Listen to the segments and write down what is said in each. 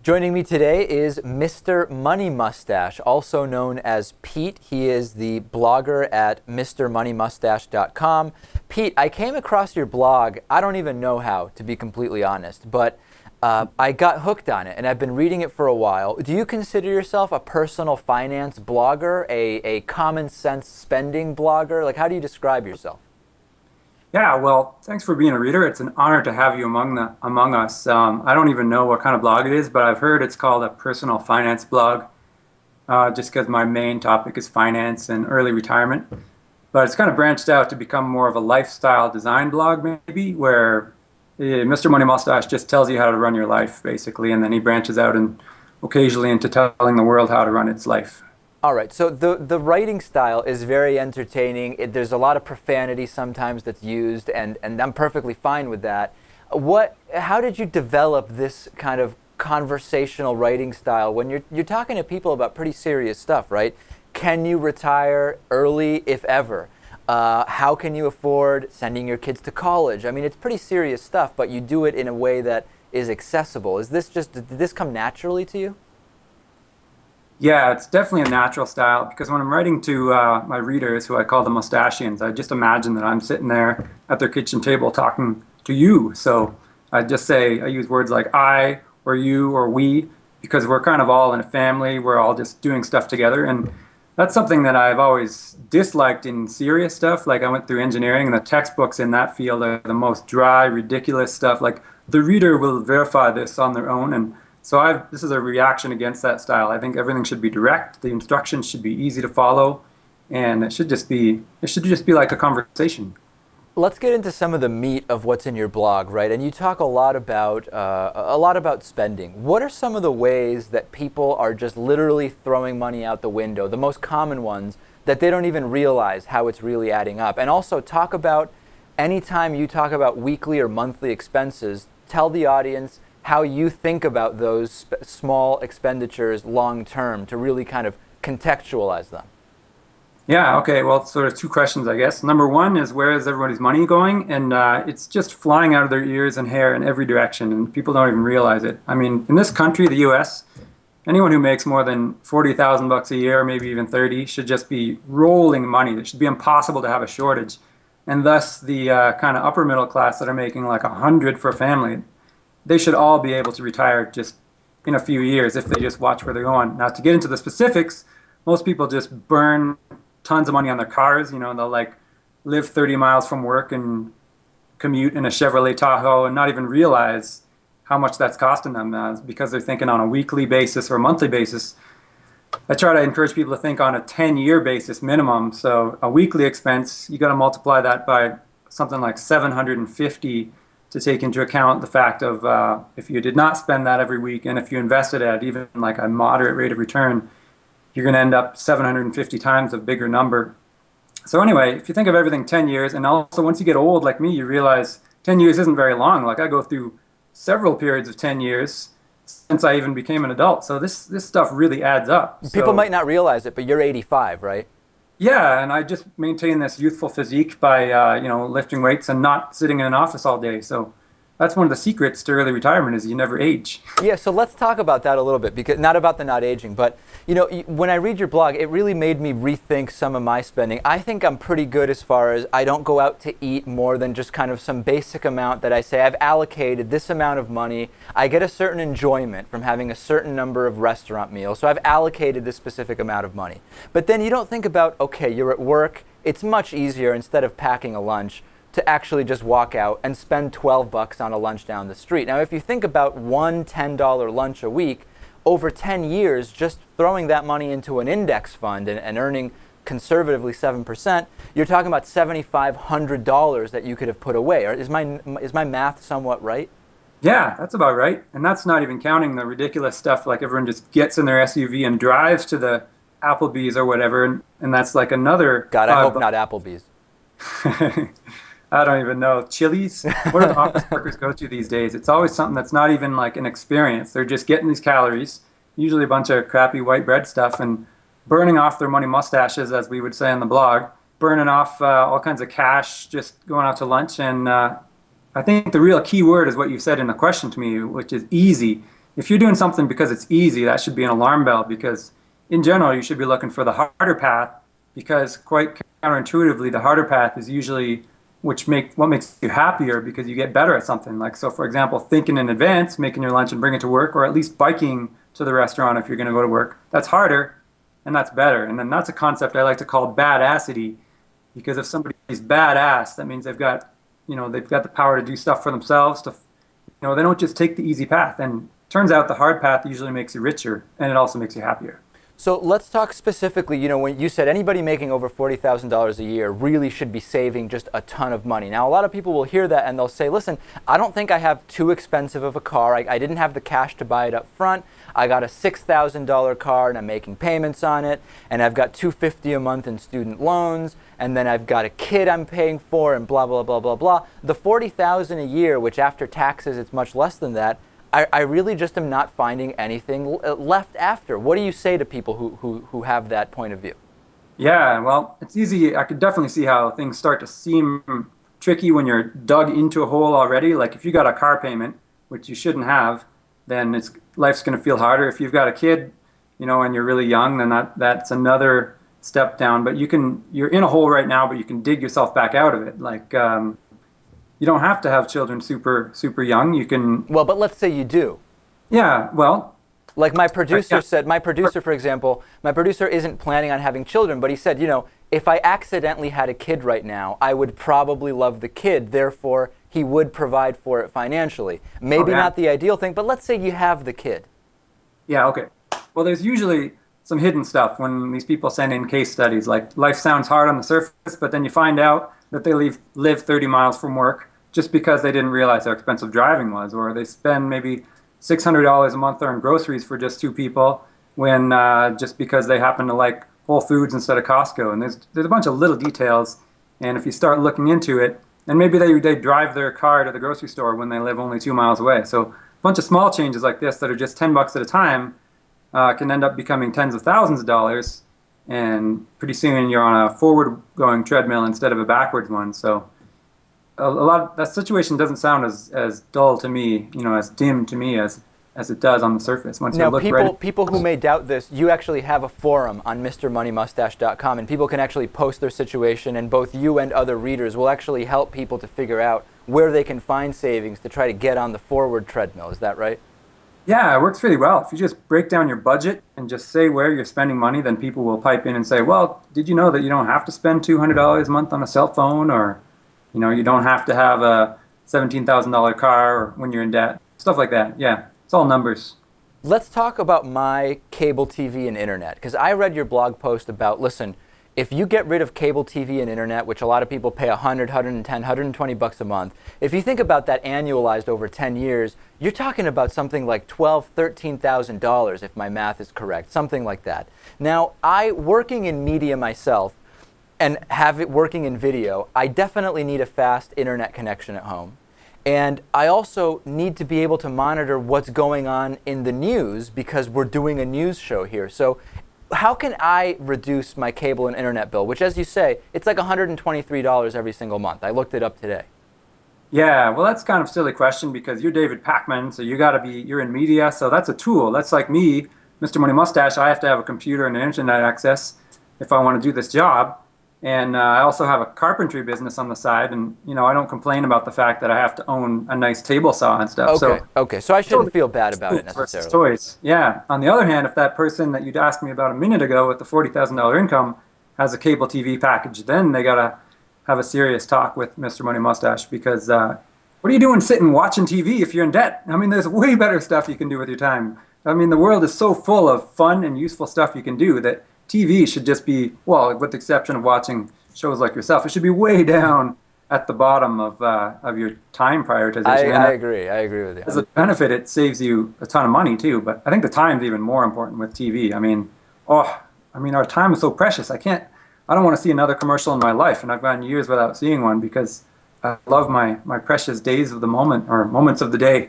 Joining me today is Mr. Money Mustache, also known as Pete. He is the blogger at mrmoneymustache.com. Pete, I came across your blog, I don't even know how, to be completely honest, but I got hooked on it and I've been reading it for a while. Do you consider yourself a personal finance blogger, a common sense spending blogger? Like, how do you describe yourself? Yeah, well, thanks for being a reader. It's an honor to have you among us. I don't even know what kind of blog it is, but I've heard it's called a personal finance blog, just because my main topic is finance and early retirement. But it's kind of branched out to become more of a lifestyle design blog, maybe, where Mr. Money Mustache just tells you how to run your life, basically, and then he branches out and occasionally into telling the world how to run its life. All right, so the writing style is very entertaining. There's a lot of profanity sometimes that's used, and I'm perfectly fine with that. How did you develop this kind of conversational writing style when you're talking to people about pretty serious stuff, right? Can you retire early, if ever? How can you afford sending your kids to college? I mean, it's pretty serious stuff, but you do it in a way that is accessible. Did this come naturally to you? Yeah, it's definitely a natural style because when I'm writing to my readers, who I call the Mustachians, I just imagine that I'm sitting there at their kitchen table talking to you. So I use words like I or you or we because we're kind of all in a family. We're all just doing stuff together. And that's something that I've always disliked in serious stuff. Like I went through engineering and the textbooks in that field are the most dry, ridiculous stuff. Like the reader will verify this on their own. And so this is a reaction against that style. I think everything should be direct. The instructions should be easy to follow, and it should just be like a conversation. Let's get into some of the meat of what's in your blog, right? And you talk a lot about spending. What are some of the ways that people are just literally throwing money out the window? The most common ones that they don't even realize how it's really adding up. And also talk about anytime you talk about weekly or monthly expenses, tell the audience how you think about those small expenditures long term to really kind of contextualize them. Yeah, okay, well, it's sort of two questions, I guess. Number one is where is everybody's money going? And it's just flying out of their ears and hair in every direction, and people don't even realize it. I mean, in this country, the US, anyone who makes more than 40,000 bucks a year, maybe even 30, should just be rolling money. It should be impossible to have a shortage. And thus, the kind of upper middle class that are making like 100 for a family, they should all be able to retire just in a few years if they just watch where they're going. Now, to get into the specifics, most people just burn tons of money on their cars. You know, they'll like live 30 miles from work and commute in a Chevrolet Tahoe and not even realize how much that's costing them because they're thinking on a weekly basis or a monthly basis. I try to encourage people to think on a 10-year basis minimum. So a weekly expense, you got to multiply that by something like 750 to take into account the fact of if you did not spend that every week and if you invested at even like a moderate rate of return, you're going to end up 750 times a bigger number. So anyway, if you think of everything 10 years, and also once you get old like me, you realize 10 years isn't very long. Like I go through several periods of 10 years since I even became an adult. So this stuff really adds up. People might not realize it, but you're 85, right? Yeah, and I just maintain this youthful physique by lifting weights and not sitting in an office all day. So that's one of the secrets to early retirement is you never age. Yeah, so let's talk about that a little bit, because not about the not aging, but you know, when I read your blog, it really made me rethink some of my spending. I think I'm pretty good as far as I don't go out to eat more than just kind of some basic amount that I say I've allocated this amount of money. I get a certain enjoyment from having a certain number of restaurant meals, so I've allocated this specific amount of money. But then you don't think about, okay, you're at work, it's much easier instead of packing a lunch to actually just walk out and spend 12 bucks on a lunch down the street. Now, if you think about one $10 lunch a week, over 10 years, just throwing that money into an index fund and earning conservatively 7%, you're talking about $7,500 that you could have put away. Is my math somewhat right? Yeah, that's about right. And that's not even counting the ridiculous stuff like everyone just gets in their SUV and drives to the Applebee's or whatever, and that's like another... God, I hope not Applebee's. I don't even know. Chili's? What do the office workers go to these days? It's always something that's not even like an experience. They're just getting these calories, usually a bunch of crappy white bread stuff, and burning off their money mustaches, as we would say on the blog, burning off all kinds of cash, just going out to lunch. And I think the real key word is what you said in the question to me, which is easy. if you're doing something because it's easy, that should be an alarm bell because in general, you should be looking for the harder path because quite counterintuitively, the harder path is usually what makes you happier because you get better at something. Like, so for example, thinking in advance, making your lunch and bring it to work, or at least biking to the restaurant if you're going to go to work, that's harder and that's better. And then that's a concept I like to call badassity because if somebody's badass, that means they've got the power to do stuff for themselves, they don't just take the easy path. And turns out the hard path usually makes you richer and it also makes you happier. So let's talk specifically, when you said anybody making over $40,000 a year really should be saving just a ton of money. Now, a lot of people will hear that and they'll say, listen, I don't think I have too expensive of a car. I didn't have the cash to buy it up front. I got a $6,000 car and I'm making payments on it. And I've got $250 a month in student loans. And then I've got a kid I'm paying for and blah, blah, blah, blah, blah. The $40,000 a year, which after taxes, it's much less than that, I really just am not finding anything left after. What do you say to people who have that point of view? Yeah, well, it's easy. I could definitely see how things start to seem tricky when you're dug into a hole already. Like if you got a car payment, which you shouldn't have, then life's going to feel harder. If you've got a kid, and you're really young, then that's another step down. But you're in a hole right now, but you can dig yourself back out of it. Like, you don't have to have children super, super young. You can. Well, but let's say you do. Yeah, well. Like my producer said, for example, my producer isn't planning on having children, but he said, if I accidentally had a kid right now, I would probably love the kid. Therefore, he would provide for it financially. Maybe not the ideal thing, but let's say you have the kid. Yeah, okay. Well, there's usually some hidden stuff when these people send in case studies. Like life sounds hard on the surface, but then you find out that they live 30 miles from work just because they didn't realize how expensive driving was, or they spend maybe $600 a month on groceries for just two people when just because they happen to like Whole Foods instead of Costco. And there's a bunch of little details, and if you start looking into it, and maybe they drive their car to the grocery store when they live only 2 miles away. So a bunch of small changes like this that are just $10 at a time can end up becoming tens of thousands of dollars, and pretty soon you're on a forward-going treadmill instead of a backwards one. So a lot that situation doesn't sound as dull to me, as dim to me as it does on the surface. Once you look people who may doubt this, you actually have a forum on MrMoneyMustache.com, and people can actually post their situation, and both you and other readers will actually help people to figure out where they can find savings to try to get on the forward treadmill. Is that right? Yeah, it works really well. If you just break down your budget and just say where you're spending money, then people will pipe in and say, well, did you know that you don't have to spend $200 a month on a cell phone, or you don't have to have a $17,000 car when you're in debt, stuff like that. Yeah, it's all numbers. Let's talk about my cable TV and internet, because I read your blog post about, listen, if you get rid of cable TV and internet, which a lot of people pay $100, $110, $120 a month, if you think about that annualized over 10 years, you're talking about something like $12,000, $13,000 if my math is correct, something like that. Now, working in media myself, and working in video, I definitely need a fast internet connection at home. And I also need to be able to monitor what's going on in the news because we're doing a news show here. So how can I reduce my cable and internet bill, which, as you say, it's like $123 every single month. I looked it up today. Yeah, well, that's kind of a silly question because you're David Pakman, so you're in media, so that's a tool. That's like me, Mr. Money Mustache. I have to have a computer and internet access if I want to do this job. And I also have a carpentry business on the side, and I don't complain about the fact that I have to own a nice table saw and stuff. Okay, so I shouldn't feel bad about it necessarily. Toys. Yeah. On the other hand, if that person that you'd asked me about a minute ago with the $40,000 income has a cable TV package, then they gotta have a serious talk with Mr. Money Mustache because what are you doing sitting watching TV if you're in debt? I mean, there's way better stuff you can do with your time. I mean, the world is so full of fun and useful stuff you can do that TV should just be, well, with the exception of watching shows like yourself, it should be way down at the bottom of your time prioritization. I agree with you. As a benefit, it saves you a ton of money too, but I think the time's even more important with TV. I mean, our time is so precious. I don't want to see another commercial in my life, and I've gone years without seeing one because I love my precious days of the moment, or moments of the day.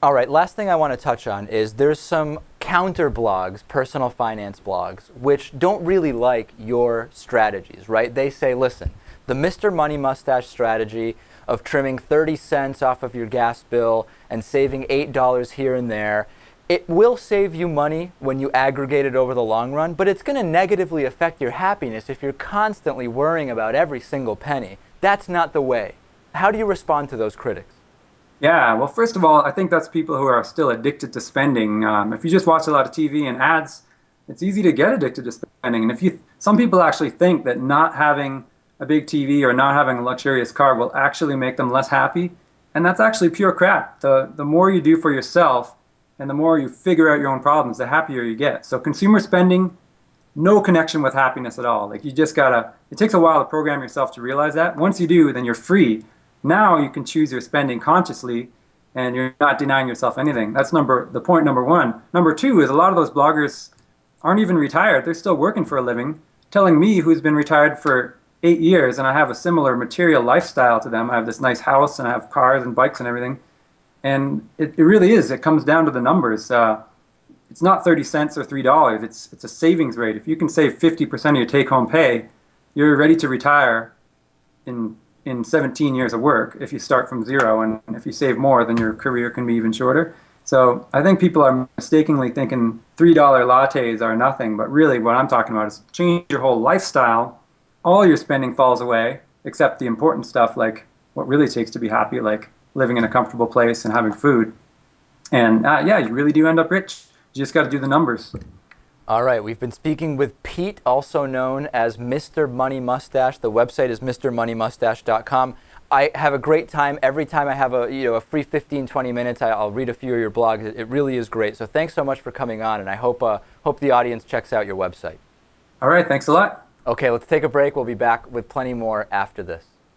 All right, last thing I want to touch on is there's some counter blogs, personal finance blogs, which don't really like your strategies, right? They say, listen, the Mr. Money Mustache strategy of trimming 30 cents off of your gas bill and saving $8 here and there. It will save you money when you aggregate it over the long run, but it's going to negatively affect your happiness if you're constantly worrying about every single penny. That's not the way. How do you respond to those critics? Yeah, well, first of all, I think that's people who are still addicted to spending. If you just watch a lot of TV and ads, it's easy to get addicted to spending. And some people actually think that not having a big TV or not having a luxurious car will actually make them less happy, and that's actually pure crap. The more you do for yourself and the more you figure out your own problems, the happier you get. So consumer spending, no connection with happiness at all. Like, you just gotta, it takes a while to program yourself to realize that. Once you do, then you're free. Now you can choose your spending consciously and you're not denying yourself anything. That's the point number one. Number two is a lot of those bloggers aren't even retired. They're still working for a living, telling me, who's been retired for 8 years and I have a similar material lifestyle to them. I have this nice house and I have cars and bikes and everything. And it really is. It comes down to the numbers. It's not 30 cents or $3. It's a savings rate. If you can save 50% of your take-home pay, you're ready to retire in 17 years of work if you start from zero. And if you save more, then your career can be even shorter. So I think people are mistakenly thinking $3 lattes are nothing. But really what I'm talking about is change your whole lifestyle. All your spending falls away, except the important stuff, like what really takes to be happy, like living in a comfortable place and having food. And yeah, you really do end up rich. You just got to do the numbers. All right, we've been speaking with Pete, also known as Mr. Money Mustache. The website is mrmoneymustache.com. I have a great time every time I have a free 15, 20 minutes. I'll read a few of your blogs. It really is great. So thanks so much for coming on, and I hope the audience checks out your website. All right, thanks a lot. Okay, let's take a break. We'll be back with plenty more after this.